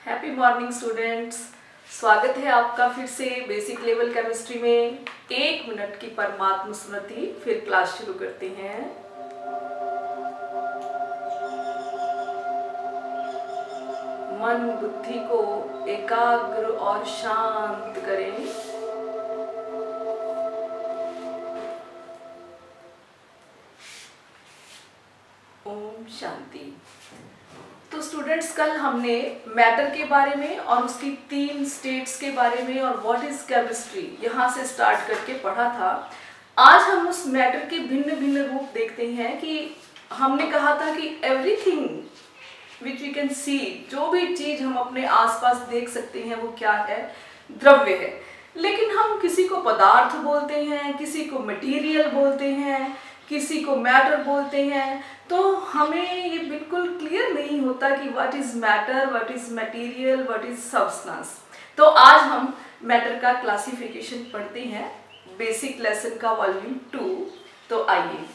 Happy morning students. स्वागत है आपका फिर से बेसिक लेवल केमिस्ट्री में। 1 मिनट की परमात्म स्मृति, फिर क्लास शुरू करते हैं। मन बुद्धि को एकाग्र और शांत करें। ओम शांति। तो स्टूडेंट्स, कल हमने मैटर के बारे में और उसकी 3 स्टेट्स के बारे में और व्हाट इज केमिस्ट्री यहाँ से स्टार्ट करके पढ़ा था। आज हम उस मैटर के भिन्न भिन्न रूप देखते हैं कि हमने कहा था कि everything which we can see, जो भी चीज हम अपने आसपास देख सकते हैं वो क्या है? द्रव्य है। लेकिन हम किसी को पदार्थ बोलते हैं, किसी को मटेरियल बोलते हैं, किसी को मैटर बोलते हैं। तो हमें ये बिल्कुल क्लियर नहीं होता कि what is matter, what is material, what is substance. तो आज हम मैटर का क्लासिफिकेशन पढ़ते हैं, बेसिक लेसन का वॉल्यूम 2। तो आइए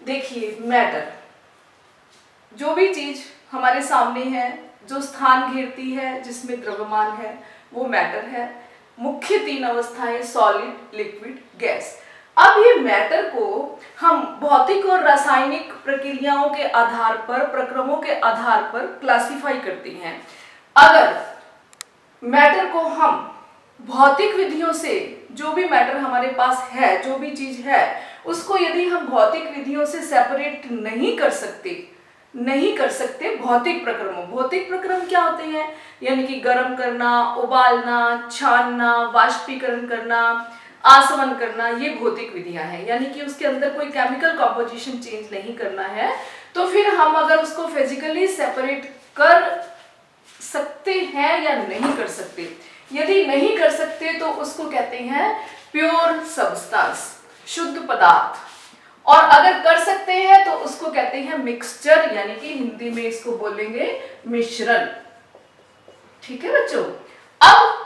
देखिए, मैटर जो भी चीज हमारे सामने है, जो स्थान घेरती है, जिसमें द्रव्यमान है, वो मैटर है। मुख्य 3 अवस्थाएं, सॉलिड, लिक्विड, गैस। अब ये मैटर को हम भौतिक और रासायनिक प्रक्रियाओं के आधार पर, प्रक्रमों के आधार पर क्लासिफाई करते हैं। अगर मैटर को हम भौतिक विधियों से, जो भी मैटर हमारे पास है, जो भी चीज है, उसको यदि हम भौतिक विधियों से सेपरेट नहीं कर सकते भौतिक प्रक्रमों। भौतिक प्रक्रम क्या होते हैं? यानी कि गर्म करना, उबालना, छानना, वाष्पीकरण करना, आसवन करना, ये भौतिक विधियां हैं। यानी कि उसके अंदर कोई केमिकल कॉम्पोजिशन चेंज नहीं करना है। तो फिर हम अगर उसको फिजिकली सेपरेट कर सकते हैं या नहीं कर सकते? यदि नहीं कर सकते तो उसको कहते हैं प्योर सब्सटेंस, शुद्ध पदार्थ। और अगर कर सकते हैं तो उसको कहते हैं मिक्सचर, यानी कि हिंदी में इसको बोलेंगे मिश्रण। ठीक है बच्चों। अब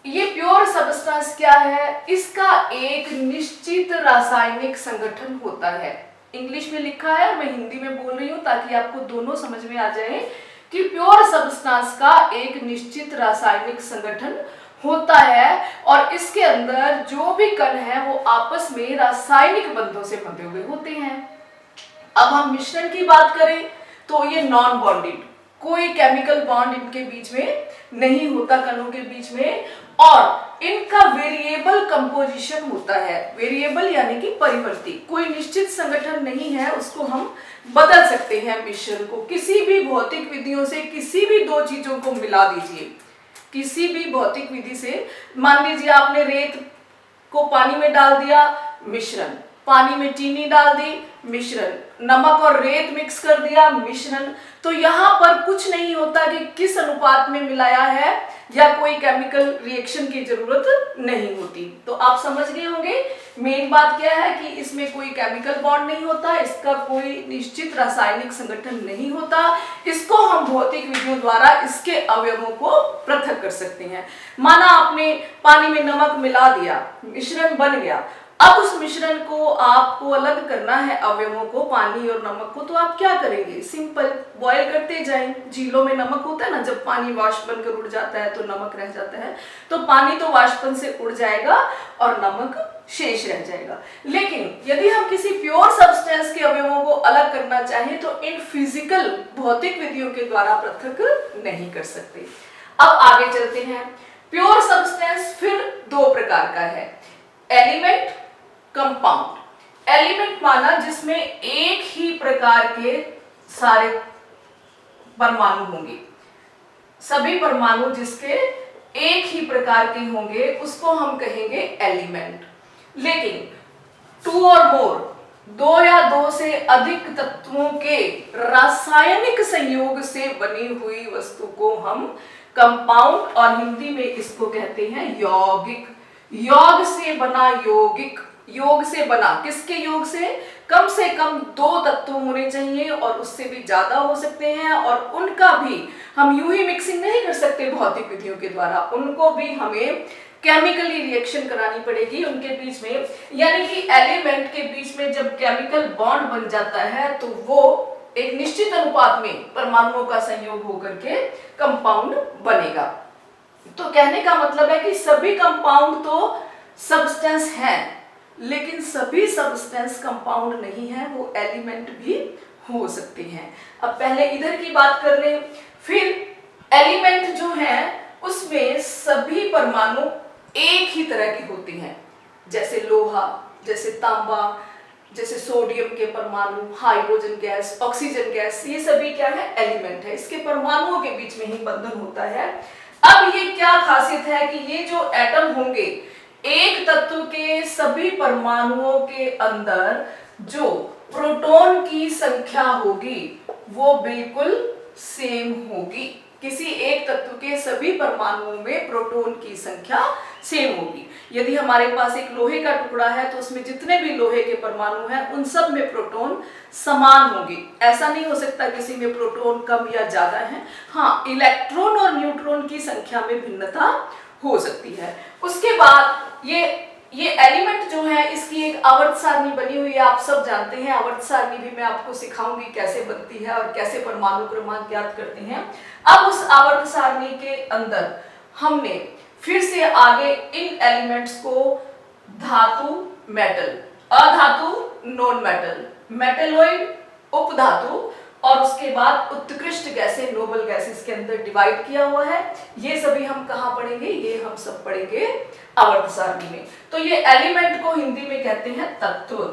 ये प्योर सब्सटेंस क्या है? इसका एक निश्चित रासायनिक संगठन होता है। इंग्लिश में लिखा है और मैं हिंदी में बोल रही हूं ताकि आपको दोनों समझ में आ जाए कि प्योर सब्सटेंस का एक निश्चित रासायनिक संगठन होता है और इसके अंदर जो भी कण है वो आपस में रासायनिक बंधों से बंधे हुए होते हैं। अब हम मिश्रण की बात करें तो ये नॉन बॉन्डेड, कोई केमिकल बॉन्ड इनके बीच में नहीं होता, कणों के बीच में, और इनका वेरिएबल कंपोजिशन होता है। वेरिएबल यानी कि परिवर्ती, कोई निश्चित संगठन नहीं है, उसको हम बदल सकते हैं। मिश्रण को किसी भी भौतिक विधियों से किसी भी 2 चीजों को मिला दीजिए, किसी भी भौतिक विधि से। मान लीजिए आपने रेत को पानी में डाल दिया, मिश्रण। पानी में चीनी डाल दी, मिश्रण। नमक और रेत मिक्स कर दिया, मिश्रण। तो यहाँ पर कुछ नहीं होता कि किस अनुपात में मिलाया है, या कोई केमिकल रिएक्शन की जरूरत नहीं होती। तो आप समझ गए होंगे मेन बात क्या है कि इसमें कोई केमिकल बॉन्ड नहीं होता, इसका कोई निश्चित रासायनिक संगठन नहीं होता। इसको हम भौतिक विधियों द्वारा इसके अवयवों को पृथक कर सकते हैं। माना आपने पानी में नमक मिला दिया, मिश्रण बन गया। अब उस मिश्रण को आपको अलग करना है, अवयवों को, पानी और नमक को। तो आप क्या करेंगे? सिंपल, बॉयल करते जाएं। झीलों में नमक होता है ना, जब पानी वाष्प बनकर उड़ जाता है तो नमक रह जाता है। तो पानी तो वाष्पन से उड़ जाएगा और नमक शेष रह जाएगा। लेकिन यदि हम किसी प्योर सब्सटेंस के अवयवों को अलग करना चाहें तो इन फिजिकल भौतिक विधियों के द्वारा पृथक नहीं कर सकते। अब आगे चलते हैं। प्योर सब्सटेंस फिर 2 प्रकार का है, एलिमेंट, कंपाउंड। एलिमेंट माना जिसमें एक ही प्रकार के सारे परमाणु होंगे, सभी परमाणु जिसके एक ही प्रकार के होंगे उसको हम कहेंगे एलिमेंट। लेकिन 2 और मोर, 2 या 2 से अधिक तत्वों के रासायनिक संयोग से बनी हुई वस्तु को हम कंपाउंड, और हिंदी में इसको कहते हैं यौगिक। योग से बना यौगिक, योग से बना, किसके योग से? कम 2 तत्व होने चाहिए और उससे भी ज्यादा हो सकते हैं, और उनका भी हम यूं ही मिक्सिंग नहीं कर सकते भौतिक विधियों के द्वारा, उनको भी हमें केमिकली रिएक्शन करानी पड़ेगी उनके बीच में। यानी कि एलिमेंट के बीच में जब केमिकल बॉन्ड बन जाता है तो वो एक निश्चित अनुपात में परमाणुओं का संयोग होकर के कंपाउंड बनेगा। तो कहने का मतलब है कि सभी कंपाउंड तो सब्सटेंस हैं, लेकिन सभी सब्सटेंस कंपाउंड नहीं है, वो एलिमेंट भी हो सकते हैं। अब पहले इधर की बात कर लें, फिर एलिमेंट जो है उसमें सभी परमाणु एक ही तरह के होते हैं, जैसे लोहा, जैसे तांबा, जैसे सोडियम के परमाणु, हाइड्रोजन गैस, ऑक्सीजन गैस, ये सभी क्या है, एलिमेंट है। इसके परमाणुओं के बीच में ही बंधन होता है। अब ये क्या खासियत है कि ये जो एटम होंगे, एक तत्व के सभी परमाणुओं के अंदर जो प्रोटॉन की संख्या होगी वो बिल्कुल सेम होगी। किसी एक तत्व के सभी परमाणुओं में प्रोटॉन की संख्या सेम होगी। यदि हमारे पास एक लोहे का टुकड़ा है तो उसमें जितने भी लोहे के परमाणु हैं उन सब में प्रोटॉन समान होंगे। ऐसा नहीं हो सकता किसी में प्रोटॉन कम या ज्यादा है। हाँ, इलेक्ट्रॉन और न्यूट्रॉन की संख्या में भिन्नता हो सकती है। उसके बाद ये एलिमेंट जो है इसकी एक आवर्त सारणी बनी हुई है, आप सब जानते हैं। आवर्त सारणी भी मैं आपको सिखाऊंगी कैसे बनती है और कैसे परमाणु क्रमांक ज्ञात करते हैं। अब उस आवर्त सारणी के अंदर हमने फिर से आगे इन एलिमेंट्स को धातु मेटल, अधातु नॉन मेटल, मेटेलॉइड उपधातु और उसके बाद उत्कृष्ट गैसें नोबल गैसेस के अंदर डिवाइड किया हुआ है। ये सभी हम कहाँ पढ़ेंगे, ये हम सब पढ़ेंगे आवर्त सारणी में। तो ये एलिमेंट को हिंदी में कहते हैं तत्व।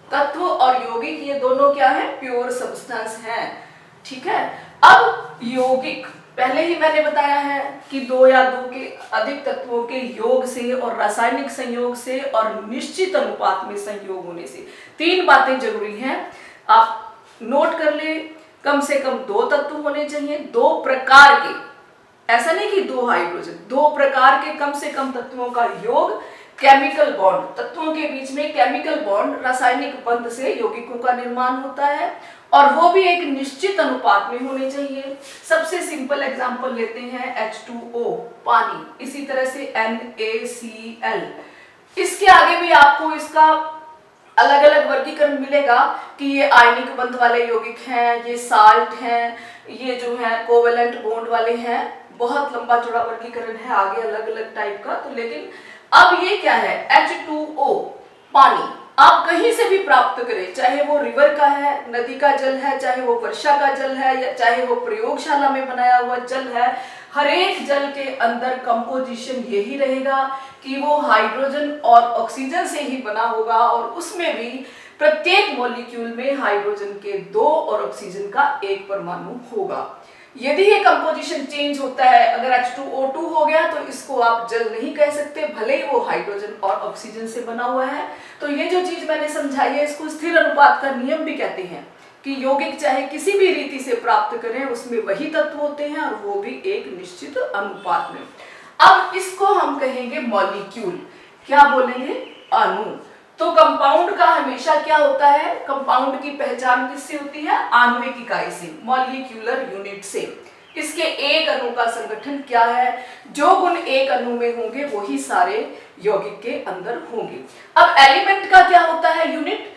तत्व और यौगिक ये दोनों क्या है, प्योर सब्सटेंस हैं। ठीक है। अब यौगिक, पहले ही मैंने बताया है कि दो या दो के अधिक तत्वों के योग से और रासायनिक संयोग से और निश्चित अनुपात में संयोग होने से तीन बातें जरूरी हैं। आप नोट कर ले, कम से कम दो तत्व होने चाहिए, दो प्रकार के, ऐसा नहीं कि दो हाइड्रोजन, दो प्रकार के कम से कम तत्वों का योग, केमिकल बॉन्ड, तत्वों के बीच में केमिकल बॉन्ड, रासायनिक बंध से यौगिकों का निर्माण होता है और वो भी एक निश्चित अनुपात में होने चाहिए। सबसे सिंपल एग्जांपल लेते हैं H2O, पानी, इसी तरह से NaCl। इसके आगे भी आपको इसका अलग अलग वर्गीकरण मिलेगा कि ये आयनिक बंध वाले यौगिक हैं, ये साल्ट हैं, ये जो है कोवेलेंट बॉन्ड वाले हैं। बहुत लंबा चौड़ा वर्गीकरण है आगे अलग अलग टाइप का। तो लेकिन अब ये क्या है, H2O, पानी, आप कहीं से भी प्राप्त करें, चाहे वो रिवर का है, नदी का जल है, चाहे वो वर्षा का जल है, या चाहे वो प्रयोगशाला में बनाया हुआ जल है, हर एक जल के अंदर कंपोजिशन यही रहेगा कि वो हाइड्रोजन और ऑक्सीजन से ही बना होगा और उसमें भी प्रत्येक मॉलिक्यूल में हाइड्रोजन के दो और ऑक्सीजन का एक परमाणु होगा। यदि ये कंपोजिशन चेंज होता है, अगर H2O2 हो गया तो इसको आप जल नहीं कह सकते, भले ही वो हाइड्रोजन और ऑक्सीजन से बना हुआ है। तो ये जो चीज मैंने समझाई है इसको स्थिर अनुपात का नियम भी कहते हैं कि यौगिक चाहे किसी भी रीति से प्राप्त करें उसमें वही तत्व होते हैं और वो भी एक निश्चित अनुपात में। अब इसको हम कहेंगे मॉलिक्यूल, क्या बोलेंगे, अणु। तो कंपाउंड का हमेशा क्या होता है, कंपाउंड की पहचान किससे होती है, आणविक इकाई से, मॉलिक्यूलर यूनिट से। इसके एक अणु का संगठन क्या है, जो गुण एक अणु में होंगे वही सारे यौगिक के अंदर होंगे। अब एलिमेंट का क्या होता है यूनिट,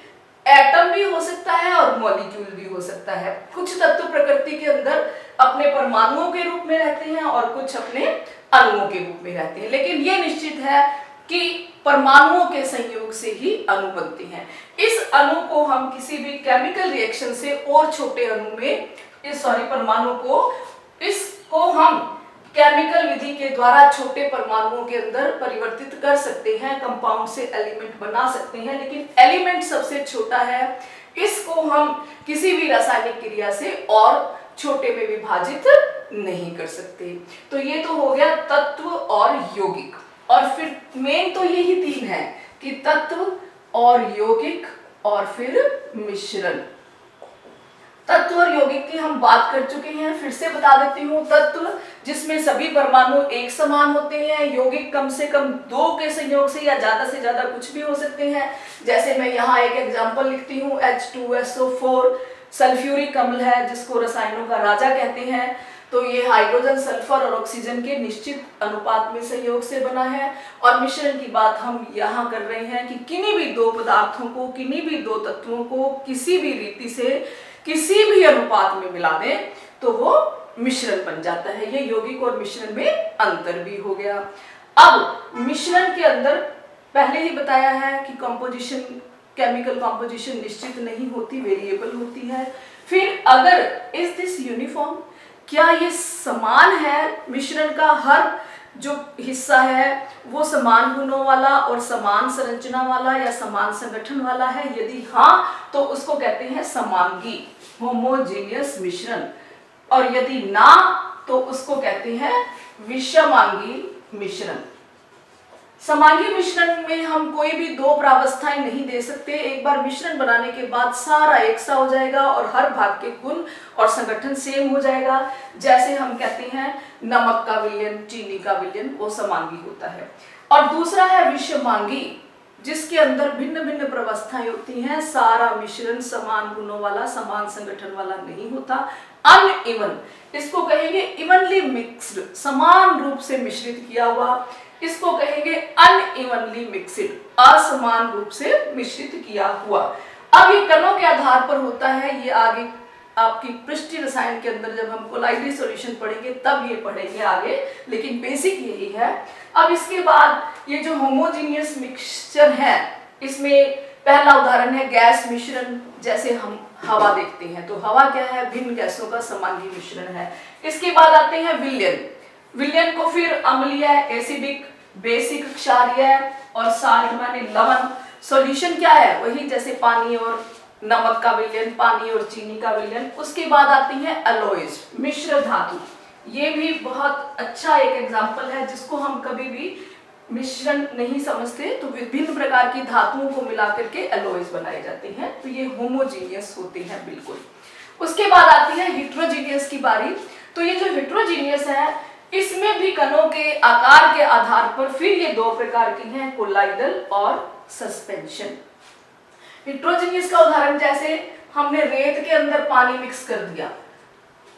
एटम भी हो सकता है और मॉलिक्यूल भी हो सकता है। कुछ तत्व प्रकृति के अंदर अपने परमाणुओं के रूप में रहते हैं और कुछ अपने अणुओं के रूप में रहते हैं, लेकिन ये निश्चित है कि परमाणुओं के संयोग से ही अणु बनते हैं। इस अणु को हम किसी भी केमिकल रिएक्शन से और छोटे अणु में, परमाणु को, इसको हम केमिकल विधि के द्वारा छोटे परमाणुओं के अंदर परिवर्तित कर सकते हैं, कंपाउंड से एलिमेंट बना सकते हैं, लेकिन एलिमेंट सबसे छोटा है, इसको हम किसी भी रासायनिक क्रिया से और छोटे में विभाजित नहीं कर सकते। तो ये तो हो गया तत्व और यौगिक। और फिर मेन तो यही तीन है कि तत्व और यौगिक और फिर मिश्रण। तत्व और यौगिक की हम बात कर चुके हैं, फिर से बता देती हूँ। तत्व जिसमें सभी परमाणु एक समान होते हैं, यौगिक कम से कम दो के संयोग से या ज्यादा से ज्यादा कुछ भी हो सकते हैं। जैसे मैं यहाँ एक एग्जांपल लिखती हूँ, H2SO4 सल्फ्यूरिक अम्ल है जिसको रसायनों का राजा कहते हैं। तो ये हाइड्रोजन, सल्फर और ऑक्सीजन के निश्चित अनुपात में संयोग से बना है। और मिश्रण की बात हम यहाँ कर रहे हैं कि किन्हीं भी दो पदार्थों को, किन्हीं भी दो तत्वों को किसी भी रीति से किसी भी अनुपात में मिला दें तो वो मिश्रण बन जाता है। ये यौगिक और मिश्रण में अंतर भी हो गया। अब मिश्रण के अंदर पहले ही बताया है कि कंपोजिशन, केमिकल कंपोजिशन निश्चित नहीं होती, वेरिएबल होती है। फिर अगर इज दिस यूनिफॉर्म, क्या ये समान है, मिश्रण का हर जो हिस्सा है वो समान गुणों वाला और समान संरचना वाला या समान संगठन वाला है? यदि हाँ तो उसको कहते हैं समांगी, होमोजेनियस मिश्रण। और यदि ना तो उसको कहते हैं विषमांगी मिश्रण। समांगी मिश्रण में हम कोई भी दो प्रावस्थाएं नहीं दे सकते। एक बार मिश्रण बनाने के बाद सारा एक सा हो जाएगा और हर भाग के गुण और संगठन सेम हो जाएगा। जैसे हम कहते हैं नमक का विलयन, चीनी का विलयन, वो समांगी होता है। और दूसरा है विषमांगी, जिसके अंदर भिन्न भिन्न प्रावस्थाएं होती हैं। सारा मिश्रण समान गुणों वाला, समान संगठन वाला नहीं होता। अनइवन, इसको कहेंगे इवनली मिक्स्ड, समान रूप से मिश्रित किया हुआ। इसको कहेंगे अनइवनली मिक्स्ड, असमान रूप से मिश्रित किया हुआ। अब ये कणों के आधार पर होता है। ये आगे आपकी पृष्ठीय रसायन के अंदर जब हम कोलाइडरी सॉल्यूशन पढ़ेंगे तब ये पढ़ेंगे आगे, लेकिन बेसिक यही है। अब इसके बाद ये जो होमोजीनियस मिक्सचर है, इसमें पहला उदाहरण है गैस मिश्रण। जैसे हम हवा देखते हैं तो हवा क्या है, भिन्न गैसों का समांगी मिश्रण है। इसके बाद आते हैं विलयन। विलयन को फिर अम्लीय, एसिडिक, बेसिक, क्षारीय और साल्ट माने लवण। सॉल्यूशन क्या है, वही जैसे पानी और नमक का विलयन, पानी और चीनी का विलयन। उसके बाद आती है अलॉयज, मिश्र धातु। ये भी बहुत अच्छा एक एग्जाम्पल है, जिसको हम कभी भी मिश्रण नहीं समझते तो विभिन्न प्रकार की धातुओं को मिला करके अलॉयज बनाए जाते हैं, तो ये होमोजीनियस होते हैं बिल्कुल। उसके बाद आती है हिट्रोजीनियस की बारी। तो ये जो हिट्रोजीनियस है, इसमें भी कणों के आकार के आधार पर फिर ये दो प्रकार की हैं, कोलाइडल और सस्पेंशन। हिट्रोजीनियस का उदाहरण, जैसे हमने रेत के अंदर पानी मिक्स कर दिया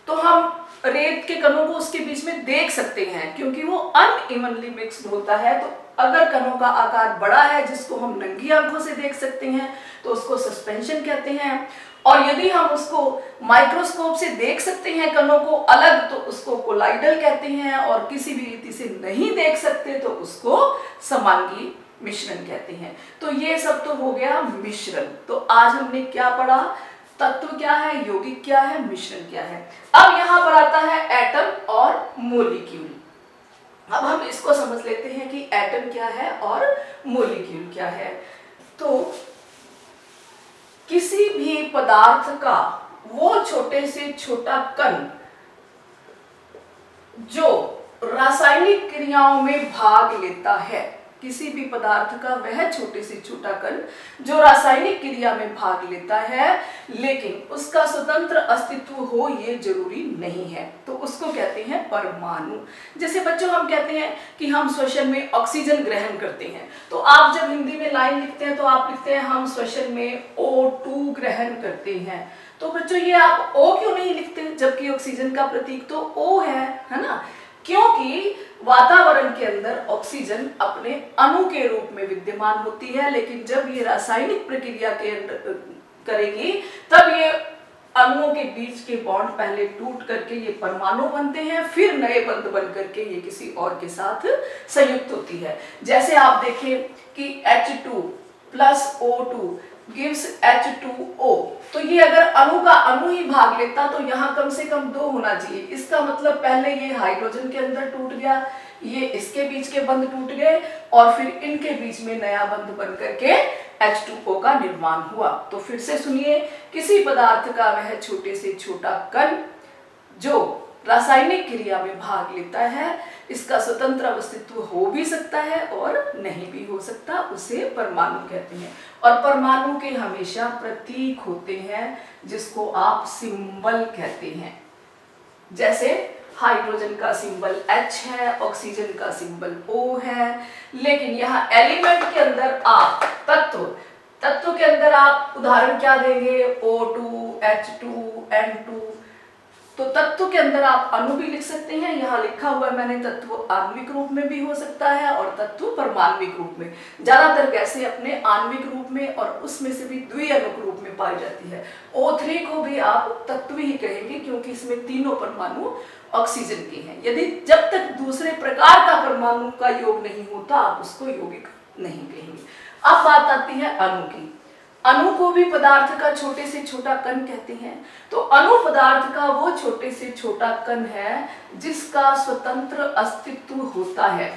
तो हम रेत के कणों को उसके बीच में देख सकते हैं, क्योंकि वो अनइवनली मिक्स्ड होता है। तो अगर कणों का आकार बड़ा है, जिसको हम नंगी आंखों से देख सकते हैं, तो उसको सस्पेंशन कहते हैं। और यदि हम उसको माइक्रोस्कोप से देख सकते हैं कणों को अलग, तो उसको कोलाइडल कहते हैं। और किसी भी रीति से नहीं देख सकते तो उसको समांगी मिश्रण कहते हैं। तो ये सब तो हो गया मिश्रण। तो आज हमने क्या पढ़ा, तत्व क्या है, यौगिक क्या है, मिश्रण क्या है। अब यहां पर आता है एटम और मोलिक्यूल। अब हम इसको समझ लेते हैं कि एटम क्या है और मोलिक्यूल क्या है। तो किसी भी पदार्थ का वो छोटे से छोटा कण जो रासायनिक क्रियाओं में भाग लेता है, किसी भी पदार्थ का वह छोटे से छोटा कण जो रासायनिक क्रिया में भाग लेता है, लेकिन उसका स्वतंत्र अस्तित्व हो ये जरूरी नहीं है, तो उसको कहते हैं परमाणु। जैसे बच्चों हम कहते हैं कि हम श्वसन में ऑक्सीजन ग्रहण करते हैं, तो आप जब हिंदी में लाइन लिखते हैं तो आप लिखते हैं हम श्वसन में O2 ग्रहण करते हैं। तो बच्चों ये आप O क्यों नहीं लिखते, जबकि ऑक्सीजन का प्रतीक तो O है ना? क्योंकि वातावरण के अंदर ऑक्सीजन अपने अणु के रूप में विद्यमान होती है, लेकिन जब ये रासायनिक प्रक्रिया के करेगी तब ये अणुओं के बीच के बॉन्ड पहले टूट करके ये परमाणु बनते हैं, फिर नए बंध बन करके ये किसी और के साथ संयुक्त होती है। जैसे आप देखें कि H2 plus O2 gives H2O, तो ये अगर अणु का अणु ही भाग लेता तो यहाँ कम से कम 2 होना चाहिए। इसका मतलब पहले ये हाइड्रोजन के अंदर टूट गया, ये इसके बीच के बंध टूट गए और फिर इनके बीच में नया बंध बन करके H2O का निर्माण हुआ। तो फिर से सुनिए, किसी पदार्थ का वह छोटे से छोटा कण जो रासायनिक क्रिया में भाग लेता है, इसका स्वतंत्र अस्तित्व हो भी सकता है और नहीं भी हो सकता, उसे परमाणु कहते हैं। और परमाणु के हमेशा प्रतीक होते हैं जिसको आप सिंबल कहते हैं। जैसे हाइड्रोजन का सिंबल H है, ऑक्सीजन का सिंबल O है, लेकिन यहाँ एलिमेंट के अंदर आप तत्व के अंदर आप उदाहरण क्या देंगे, O2, H2, N2। तो तत्व के अंदर आप अणु भी लिख सकते हैं, यहाँ लिखा हुआ है मैंने, तत्व आणविक रूप में भी हो सकता है और तत्व परमाण्विक रूप में। ज्यादातर गैसें अपने आणविक रूप में और उसमें से भी द्विअणुक रूप में पाई जाती है। O3 को भी आप तत्व ही कहेंगे क्योंकि इसमें तीनों परमाणु ऑक्सीजन के हैं। यदि जब तक दूसरे प्रकार का परमाणु का योग नहीं होता आप उसको यौगिक नहीं कहेंगे। अब बात आती है अणु की। अणु को भी पदार्थ का छोटे से छोटा कण कहते हैं। तो अणु पदार्थ का वो छोटे से छोटा कण है जिसका स्वतंत्र अस्तित्व होता है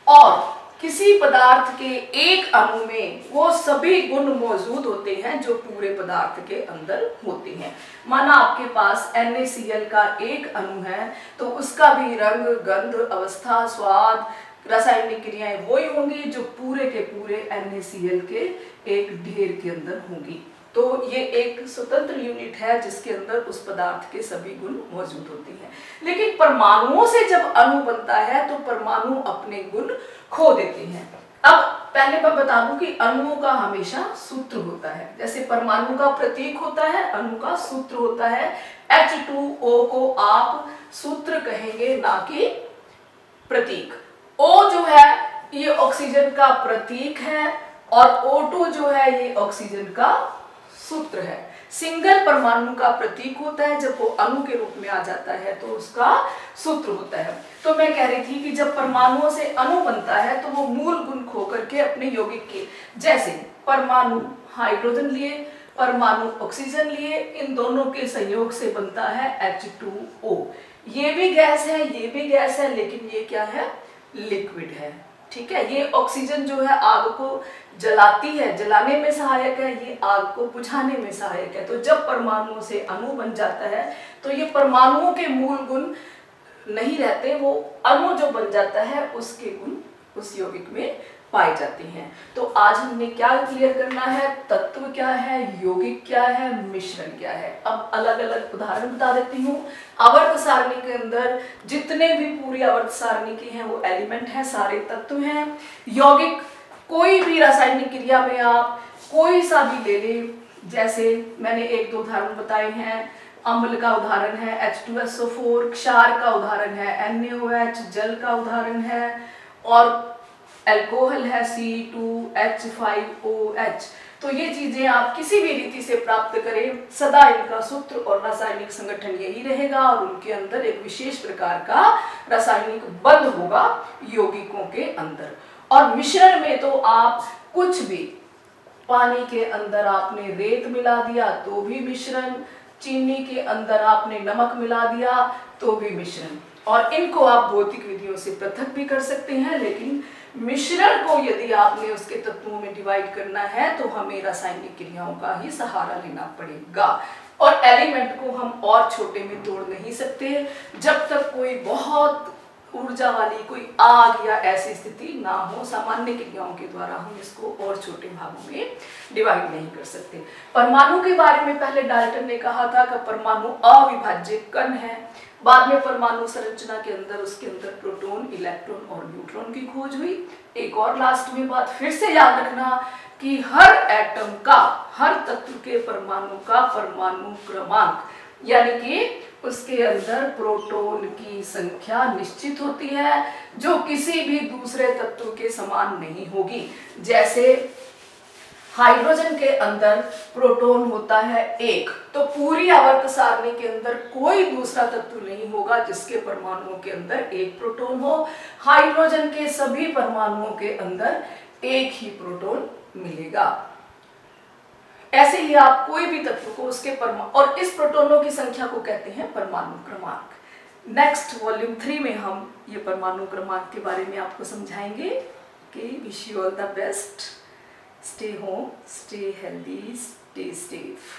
और किसी पदार्थ के एक अणु में वो सभी गुण मौजूद होते हैं जो पूरे पदार्थ के अंदर होते हैं। माना आपके पास NaCl का एक अणु है तो उसका भी रंग, गंध, अवस्था, स्वाद, रासायनिक क्रियाएं वही होंगी जो पूरे के पूरे NaCl के एक ढेर के अंदर होंगी। तो ये एक स्वतंत्र यूनिट है जिसके अंदर उस पदार्थ के सभी गुण मौजूद होते हैं। लेकिन परमाणुओं से जब अणु बनता है तो परमाणु अपने गुण खो देते हैं। अब पहले मैं बता दूं कि अणुओं का हमेशा सूत्र होता है। जैसे परमाणु का प्रतीक होता है, अणु का सूत्र होता है। H2O को आप सूत्र कहेंगे ना कि प्रतीक। O जो है ये ऑक्सीजन का प्रतीक है और O2 जो है ये ऑक्सीजन का सूत्र है। सिंगल परमाणु का प्रतीक होता है, जब वो अणु के रूप में आ जाता है तो उसका सूत्र होता है। तो मैं कह रही थी कि जब परमाणुओं से अणु बनता है तो वो मूल गुण खो करके अपने यौगिक के, जैसे परमाणु हाइड्रोजन लिए, परमाणु ऑक्सीजन लिए, इन दोनों के संयोग से बनता है H2O। ये भी गैस है, ये भी गैस है, लेकिन ये क्या है? लिक्विड है। ठीक है, ये ऑक्सीजन जो है आग को जलाती है, जलाने में सहायक है, ये आग को बुझाने में सहायक है। तो जब परमाणुओं से अणु बन जाता है तो ये परमाणुओं के मूल गुण नहीं रहते, वो अणु जो बन जाता है उसके गुण उस यौगिक में पाए जाते हैं। तो आज हमने क्या क्लियर करना है? तत्व क्या है, यौगिक क्या है, मिश्रण क्या है। अब अलग अलग उदाहरण बता देती हूँ। आवर्त सारणी के अंदर जितने भी पूरी आवर्त सारणी के हैं वो एलिमेंट हैं, सारे तत्व हैं। यौगिक कोई भी रासायनिक क्रिया में आप कोई सा भी ले लें, जैसे मैंने एक दो उदाहरण बताए हैं। अम्ल का उदाहरण है H2SO4, क्षार का उदाहरण है NaOH, जल का उदाहरण है, और अल्कोहल है C2H5OH। तो ये चीजें आप किसी भी रीति से प्राप्त करें, सदा इनका सूत्र और रासायनिक संगठन यही रहेगा और उनके अंदर एक विशेष प्रकार का रासायनिक बंध होगा यौगिकों के अंदर। और मिश्रण में तो आप कुछ भी, पानी के अंदर आपने रेत मिला दिया तो भी मिश्रण, चीनी के अंदर आपने नमक मिला दिया तो भी मिश्रण। और इनको आप भौतिक विधियों से पृथक भी कर सकते हैं, लेकिन मिश्रण को यदि आपने उसके तत्वों में डिवाइड करना है तो हमें रासायनिक क्रियाओं का ही सहारा लेना पड़ेगा। और एलिमेंट को हम और छोटे में तोड़ नहीं सकते जब तक कोई बहुत ऊर्जा वाली कोई आग या ऐसी स्थिति ना हो। सामान्य क्रियाओं के द्वारा हम इसको और छोटे भागों में डिवाइड नहीं कर सकते। परमाणु के बारे में पहले डाल्टन ने कहा था कि परमाणु अविभाज्य कण है। बाद में परमाणु संरचना के अंदर उसके अंदर प्रोटॉन, इलेक्ट्रॉन और न्यूट्रॉन की खोज हुई। एक और लास्ट में बात फिर से याद रखना कि हर एटम का, हर तत्व के परमाणु का परमाणु क्रमांक, यानी कि उसके अंदर प्रोटॉन की संख्या निश्चित होती है जो किसी भी दूसरे तत्व के समान नहीं होगी। जैसे हाइड्रोजन के अंदर प्रोटॉन होता है 1, तो पूरी आवर्त सारणी के अंदर कोई दूसरा तत्व नहीं होगा जिसके परमाणुओं के अंदर 1 प्रोटॉन हो। हाइड्रोजन के सभी परमाणुओं के अंदर 1 ही प्रोटॉन मिलेगा। ऐसे ही आप कोई भी तत्व को उसके परमाणु, और इस प्रोटॉनों की संख्या को कहते हैं परमाणु क्रमांक। नेक्स्ट वॉल्यूम 3 में हम ये परमाणु क्रमांक के बारे में आपको समझाएंगे। कि wish you all the best. Stay home, stay healthy, stay safe.